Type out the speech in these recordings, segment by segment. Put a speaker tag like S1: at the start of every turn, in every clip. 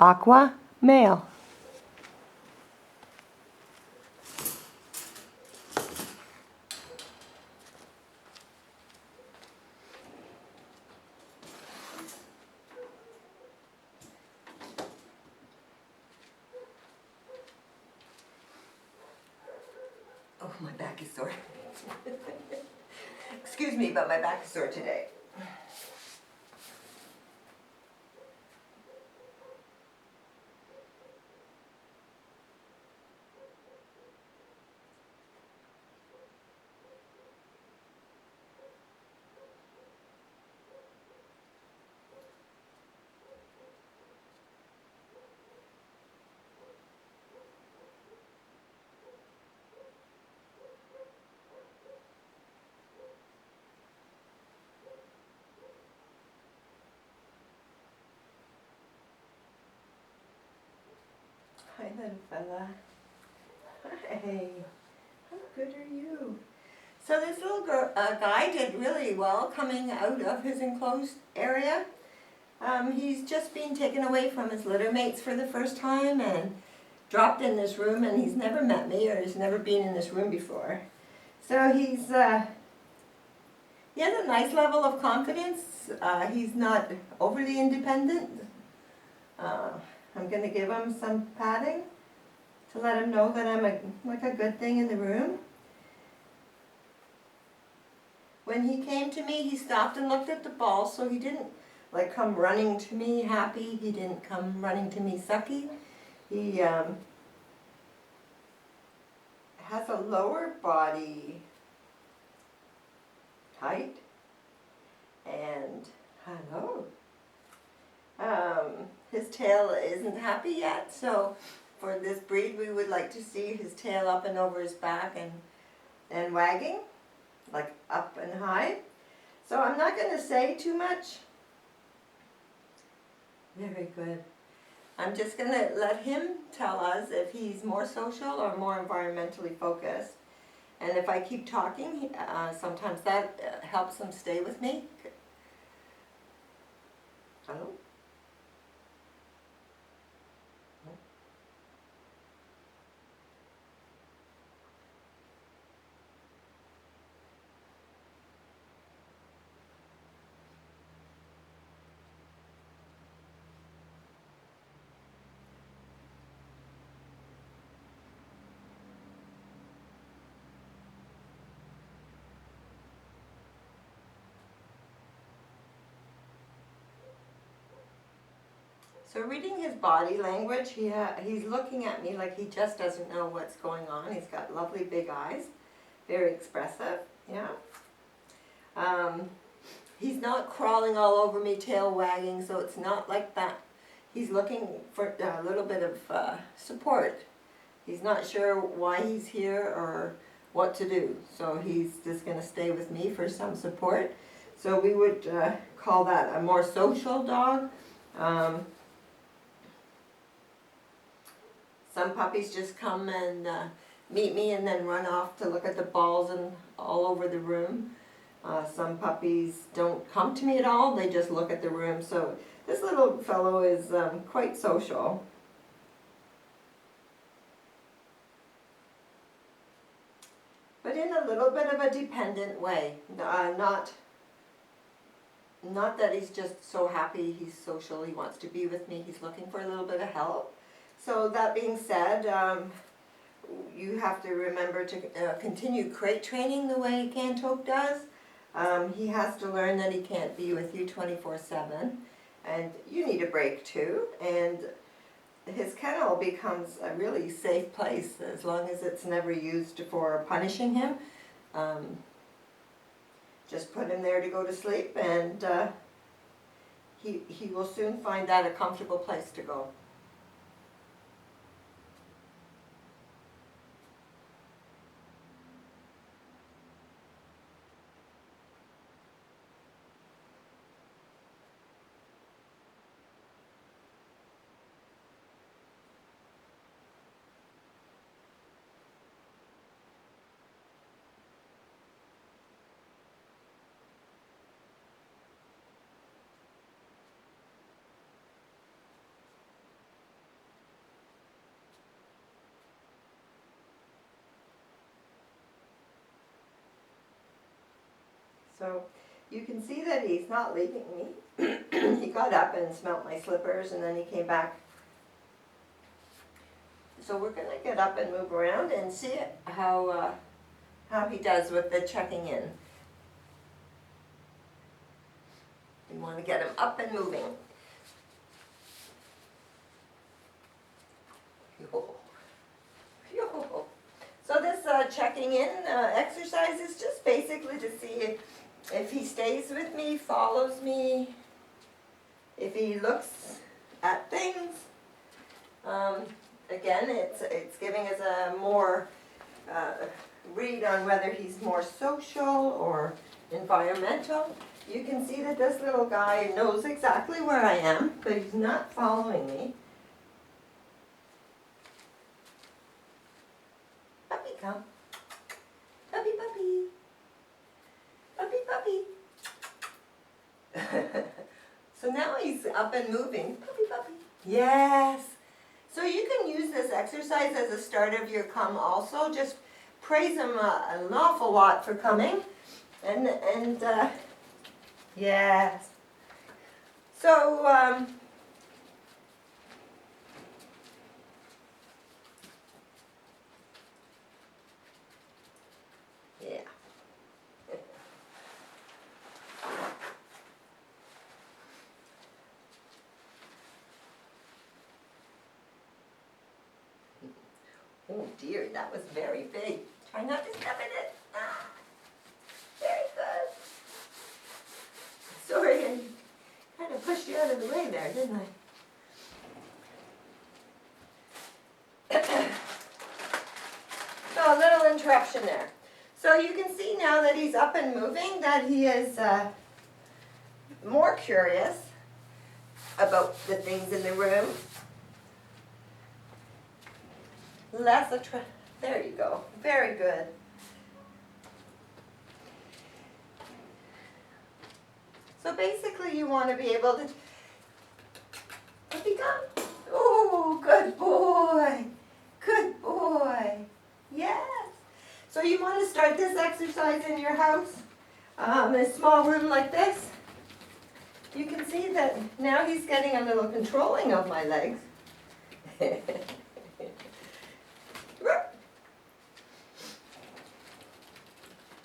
S1: Aqua, male. Oh, my back is sore. Excuse me, but my back is sore today. Hi, little fella. Hey, how good are you? So this little guy did really well coming out of his enclosed area. He's just been taken away from his litter mates for the first time and dropped in this room, and he's never met me or he's never been in this room before. So he has a nice level of confidence. He's not overly independent. I'm going to give him some patting to let him know that I'm like a good thing in the room. When he came to me, he stopped and looked at the ball, so he didn't like come running to me happy. He didn't come running to me sucky. He has a lower body height and hello. His tail isn't happy yet, so for this breed we would like to see his tail up and over his back and wagging, like up and high. So I'm not going to say too much. Very good. I'm just going to let him tell us if he's more social or more environmentally focused. And if I keep talking, sometimes that helps him stay with me. Hello? So reading his body language, he's looking at me like he just doesn't know what's going on. He's got lovely big eyes, very expressive, yeah. He's not crawling all over me, tail wagging, so it's not like that. He's looking for a little bit of support. He's not sure why he's here or what to do, so he's just going to stay with me for some support. So we would call that a more social dog. Some puppies just come and meet me and then run off to look at the balls and all over the room. Some puppies don't come to me at all, they just look at the room. So this little fellow is quite social. But in a little bit of a dependent way. Not that he's just so happy he's social, he wants to be with me, he's looking for a little bit of help. So that being said, you have to remember to continue crate training the way Cantoke does. He has to learn that he can't be with you 24/7, and you need a break too. And his kennel becomes a really safe place as long as it's never used for punishing him. Just put him there to go to sleep, and he will soon find that a comfortable place to go. So you can see that he's not leaving me. He got up and smelt my slippers and then he came back. So we're gonna get up and move around and see how he does with the checking in. We want to get him up and moving. So this checking in exercise is just basically to see if he stays with me, follows me, if he looks at things. Again, it's giving us a more read on whether he's more social or environmental. You can see that this little guy knows exactly where I am, but he's not following me. Puppy, come. Puppy, puppy. Puppy, puppy. So now he's up and moving. Puppy, puppy. Yes. So you can use this exercise as a start of your come also. Just praise him an awful lot for coming. And yes. So, yeah. Oh dear, that was very big. Try not to step in it. Ah, very good. Sorry, I kind of pushed you out of the way there, didn't I? So a little interruption there. So you can see now that he's up and moving that he is more curious about the things in the room. Less there you go. Very good. So basically you want to be able to become, oh, good boy. Good boy. Yes. So you want to start this exercise in your house, in a small room like this. You can see that now he's getting a little controlling of my legs.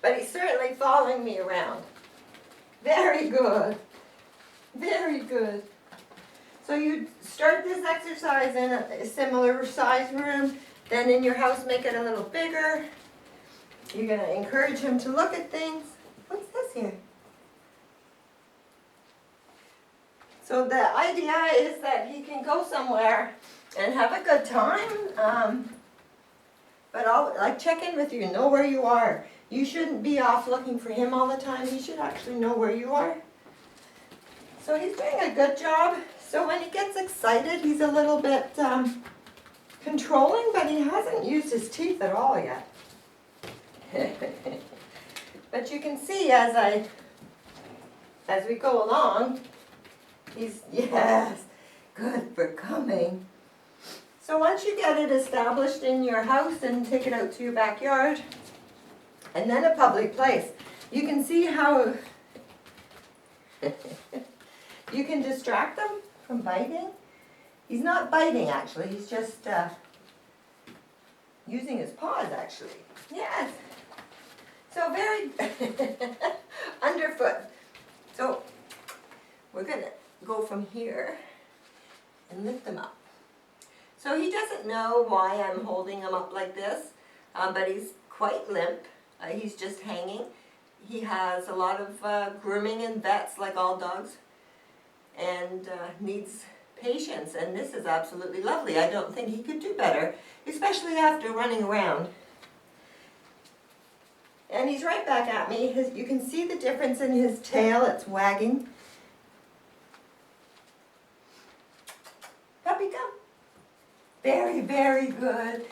S1: But he's certainly following me around. Very good. Very good. So you start this exercise in a similar size room, then in your house make it a little bigger. You're going to encourage him to look at things. What's this here? So the idea is that he can go somewhere and have a good time, but I'll check in with you, know where you are. You shouldn't be off looking for him all the time. He should actually know where you are. So he's doing a good job. So when he gets excited, he's a little bit controlling, but he hasn't used his teeth at all yet. But you can see as we go along, he's, yes, good for coming. So once you get it established in your house and take it out to your backyard, and then a public place, you can see how you can distract them from biting. He's not biting actually, he's just using his paws actually. Yes. So very underfoot. So we're going to go from here and lift him up. So he doesn't know why I'm holding him up like this, but he's quite limp. He's just hanging. He has a lot of grooming and vets like all dogs, and needs patience, and this is absolutely lovely. I don't think he could do better, especially after running around. And he's right back at me. You can see the difference in his tail, it's wagging. Puppy, come. Very, very good.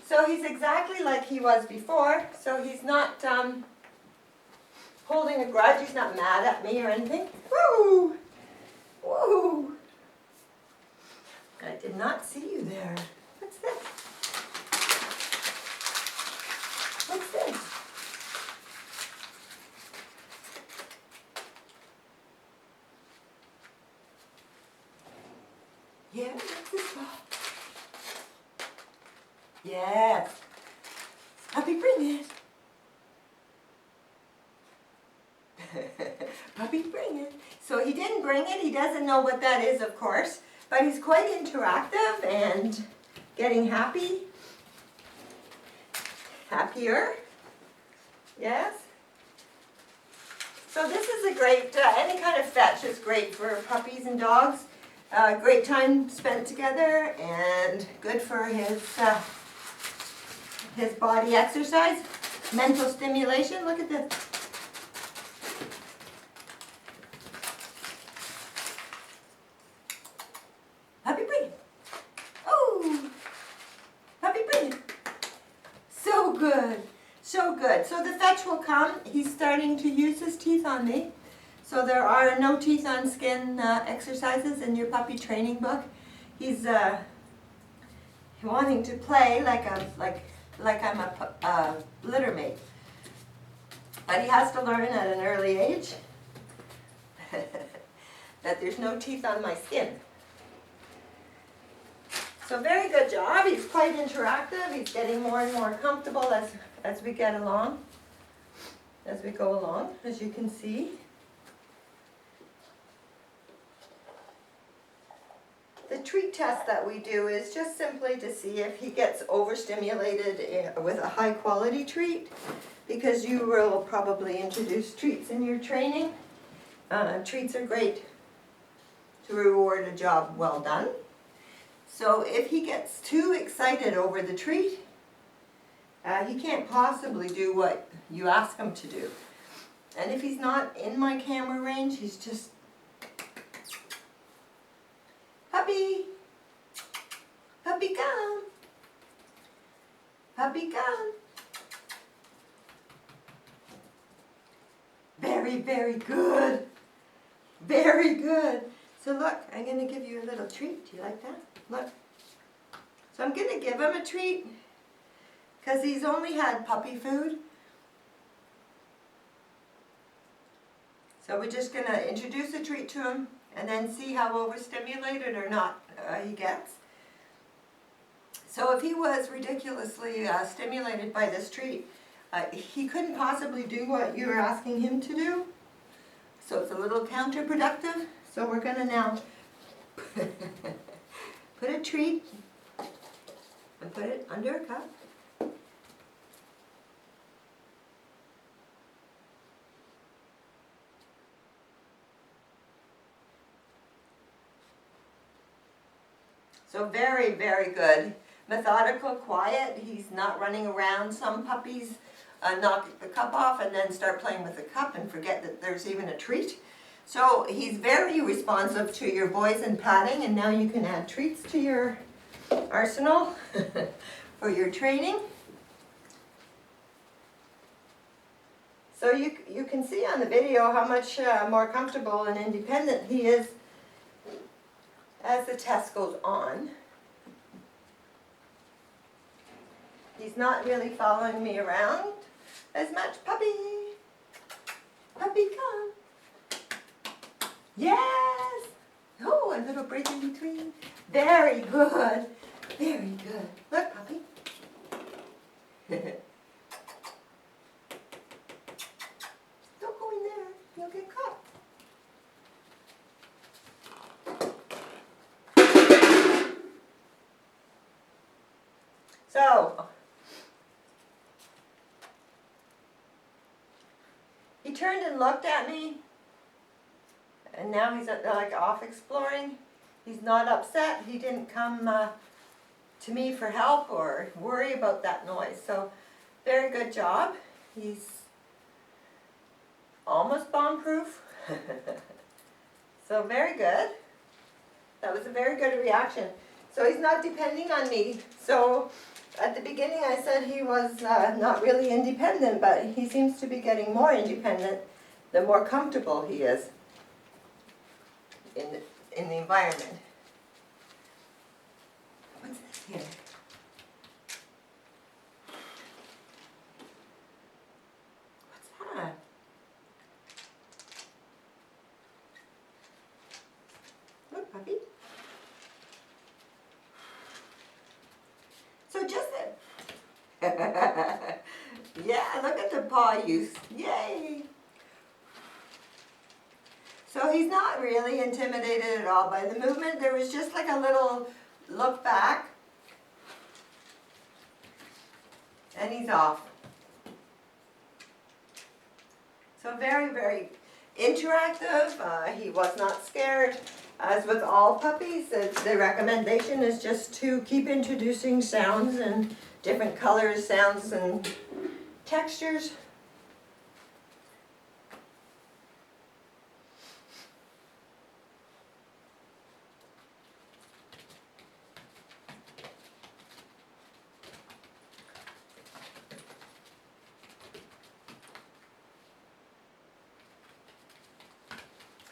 S1: So he's exactly like he was before, so he's not holding a grudge, he's not mad at me or anything. Woo! Woo! I did not see you there. What's this? What's this? Yeah, that's his ball. Yes. Puppy, bring it. Puppy, bring it. So he didn't bring it. He doesn't know what that is, of course. But he's quite interactive and getting happy. Happier. Yes. So this is a great, any kind of fetch is great for puppies and dogs. Great time spent together and good for his body exercise. Mental stimulation. Look at this. Puppy, bring it. Oh, puppy, bring it. So good. So good. So the fetch will come. He's starting to use his teeth on me. So there are no teeth on skin exercises in your puppy training book. He's wanting to play like I'm a litter mate. But he has to learn at an early age that there's no teeth on my skin. So very good job. He's quite interactive. He's getting more and more comfortable as we get along, as we go along, as you can see. The treat test that we do is just simply to see if he gets overstimulated with a high quality treat, because you will probably introduce treats in your training. Treats are great to reward a job well done. So if he gets too excited over the treat, he can't possibly do what you ask him to do. And if he's not in my camera range, he's just, puppy, puppy come, puppy come. Very, very good, very good. So look, I'm going to give you a little treat. Do you like that? Look. So I'm going to give him a treat because he's only had puppy food. So we're just going to introduce a treat to him and then see how overstimulated or not he gets. So if he was ridiculously stimulated by this treat, he couldn't possibly do what you're asking him to do. So it's a little counterproductive. So we're going to now put a treat and put it under a cup. So very, very good. Methodical, quiet. He's not running around. Some puppies knock the cup off and then start playing with the cup and forget that there's even a treat. So he's very responsive to your voice and patting, and now you can add treats to your arsenal for your training. So you can see on the video how much more comfortable and independent he is as the test goes on. He's not really following me around as much. Puppy, puppy, come. Yes! Oh, a little break in between. Very good. Very good. Look, puppy. Don't go in there. You'll get caught. So, he turned and looked at me. And now he's like off exploring. He's not upset. He didn't come to me for help or worry about that noise. So very good job. He's almost bomb-proof. So very good. That was a very good reaction. So he's not depending on me. So at the beginning I said he was not really independent, but he seems to be getting more independent the more comfortable he is in the environment. What's this here? What's that? Look, puppy. Yeah, look at the paw use. Yay! So he's not really intimidated at all by the movement. There was just like a little look back. And he's off. So very, very interactive. He was not scared. As with all puppies, the recommendation is just to keep introducing sounds and different colors, sounds, and textures.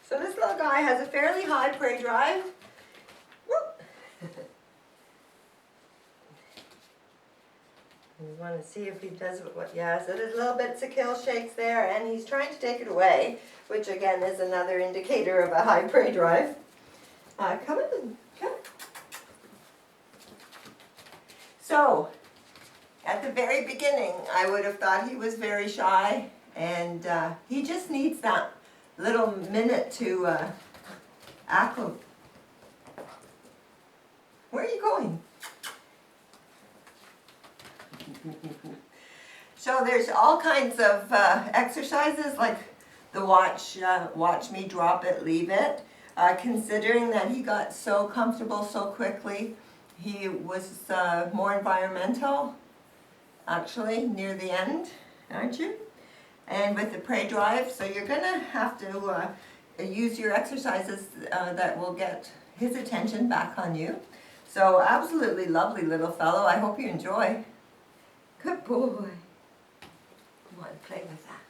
S1: So this little guy has a fairly high prey drive. Whoop. We want to see if he does what, yeah, so there's little bits of kill shakes there, and he's trying to take it away, which again is another indicator of a high prey drive. Come in, come. So, at the very beginning, I would have thought he was very shy, and he just needs that little minute to acclimate. Where are you going? So there's all kinds of exercises like the watch me drop it, leave it. Considering that he got so comfortable so quickly, he was more environmental, actually, near the end, aren't you? And with the prey drive, so you're going to have to use your exercises that will get his attention back on you. So absolutely lovely little fellow. I hope you enjoy. Good boy. Come on, play with that.